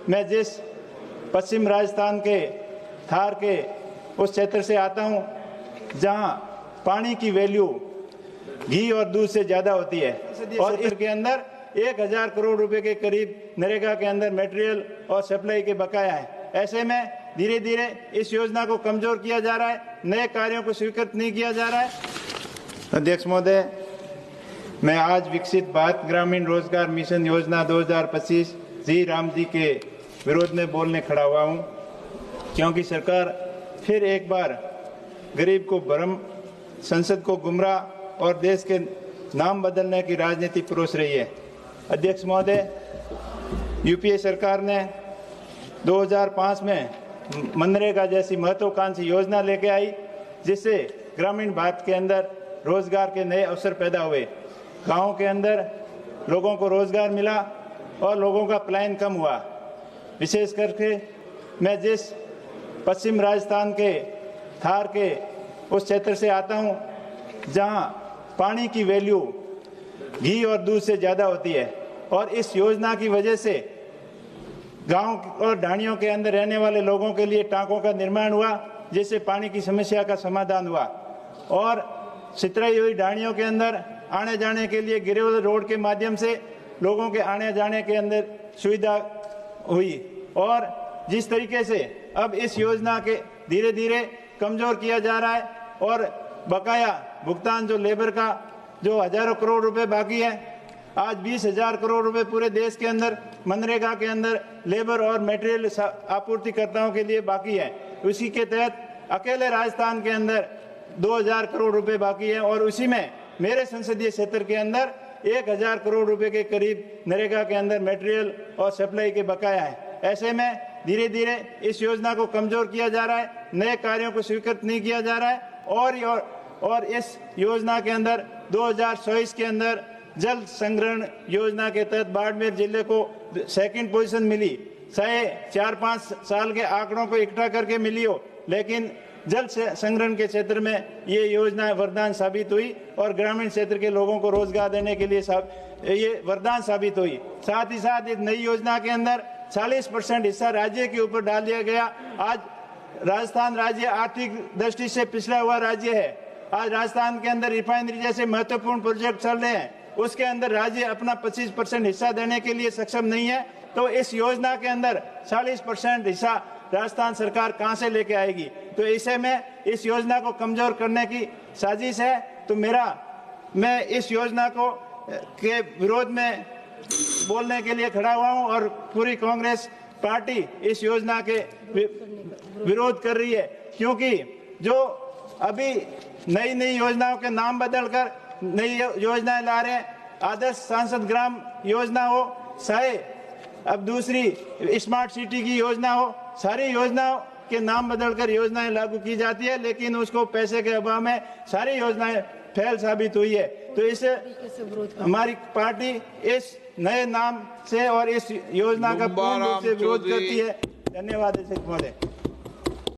मैं जिस पश्चिम राजस्थान के थार के उस क्षेत्र से आता हूं, जहां पानी की वैल्यू घी और दूध से ज्यादा होती है और इसके अंदर 1000 करोड़ रुपए के करीब नरेगा के अंदर मटेरियल और सप्लाई के बकाया है। ऐसे में धीरे धीरे इस योजना को कमजोर किया जा रहा है, नए कार्यों को स्वीकृत नहीं किया जा रहा है। अध्यक्ष महोदय, मैं आज विकसित भारत ग्रामीण रोजगार मिशन योजना 2025 जी राम जी के विरोध में बोलने खड़ा हुआ हूं, क्योंकि सरकार फिर एक बार गरीब को भ्रम, संसद को गुमराह और देश के नाम बदलने की राजनीति परोस रही है। अध्यक्ष महोदय, यूपीए सरकार ने 2005 में मनरेगा जैसी महत्वाकांक्षी योजना लेके आई, जिससे ग्रामीण भारत के अंदर रोजगार के नए अवसर पैदा हुए। गांव के अंदर लोगों को रोजगार मिला और लोगों का पलायन कम हुआ। विशेष करके मैं जिस पश्चिम राजस्थान के थार के उस क्षेत्र से आता हूं, जहां पानी की वैल्यू घी और दूध से ज़्यादा होती है और इस योजना की वजह से गांव और ढाणियों के अंदर रहने वाले लोगों के लिए टांकों का निर्माण हुआ, जिससे पानी की समस्या का समाधान हुआ और सितराई हुई ढाणियों के अंदर आने जाने के लिए गिरिवल रोड के माध्यम से लोगों के आने जाने के अंदर सुविधा हुई। और जिस तरीके से अब इस योजना के धीरे धीरे कमजोर किया जा रहा है और बकाया भुगतान जो लेबर का जो हजारों करोड़ रुपए बाकी है, आज 20,000 करोड़ रुपए पूरे देश के अंदर मनरेगा के अंदर लेबर और मटेरियल आपूर्तिकर्ताओं के लिए बाकी है। उसी के तहत अकेले राजस्थान के अंदर 2,000 करोड़ रुपए बाकी है और उसी में मेरे संसदीय क्षेत्र के अंदर 1,000 करोड़ रुपए के करीब नरेगा के अंदर मटेरियल और सप्लाई के बकाया है। ऐसे में धीरे धीरे इस योजना को कमजोर किया जा रहा है, नए कार्यों को स्वीकृत नहीं किया जा रहा है और इस योजना के अंदर 2024 के अंदर जल संग्रहण योजना के तहत बाड़मेर जिले को 2nd पोजीशन मिली। चाहे 4-5 साल के आंकड़ों को इकट्ठा करके मिली हो, लेकिन जल संग्रहण के क्षेत्र में ये योजना वरदान साबित हुई और ग्रामीण क्षेत्र के लोगों को रोजगार देने के लिए ये वरदान साबित हुई। साथ ही साथ इस नई योजना के अंदर 40% हिस्सा राज्य के ऊपर डाल दिया गया। आज राजस्थान राज्य आर्थिक दृष्टि से पिछड़ा हुआ राज्य है। आज राजस्थान के अंदर रिफाइनरी जैसे महत्वपूर्ण प्रोजेक्ट चल रहे हैं, उसके अंदर राज्य अपना 25% हिस्सा देने के लिए सक्षम नहीं है। तो इस योजना के अंदर 40% हिस्सा राजस्थान सरकार कहां से लेके आएगी? तो ऐसे में इस योजना को कमजोर करने की साजिश है। तो मैं इस योजना को के विरोध में बोलने के लिए खड़ा हुआ हूं और पूरी कांग्रेस पार्टी इस योजना के विरोध कर रही है, क्योंकि जो अभी नई नई योजनाओं के नाम बदलकर नई योजनाएं ला रहे हैं, आदर्श सांसद ग्राम योजना हो, चाहे अब दूसरी स्मार्ट सिटी की योजना हो, सारी योजनाओं के नाम बदलकर योजनाएं लागू की जाती है, लेकिन उसको पैसे के अभाव में सारी योजनाएं फेल साबित हुई है। तो इसे हमारी पार्टी इस नए नाम से और इस योजना का पूर्ण रूप से विरोध करती है। धन्यवाद महोदय।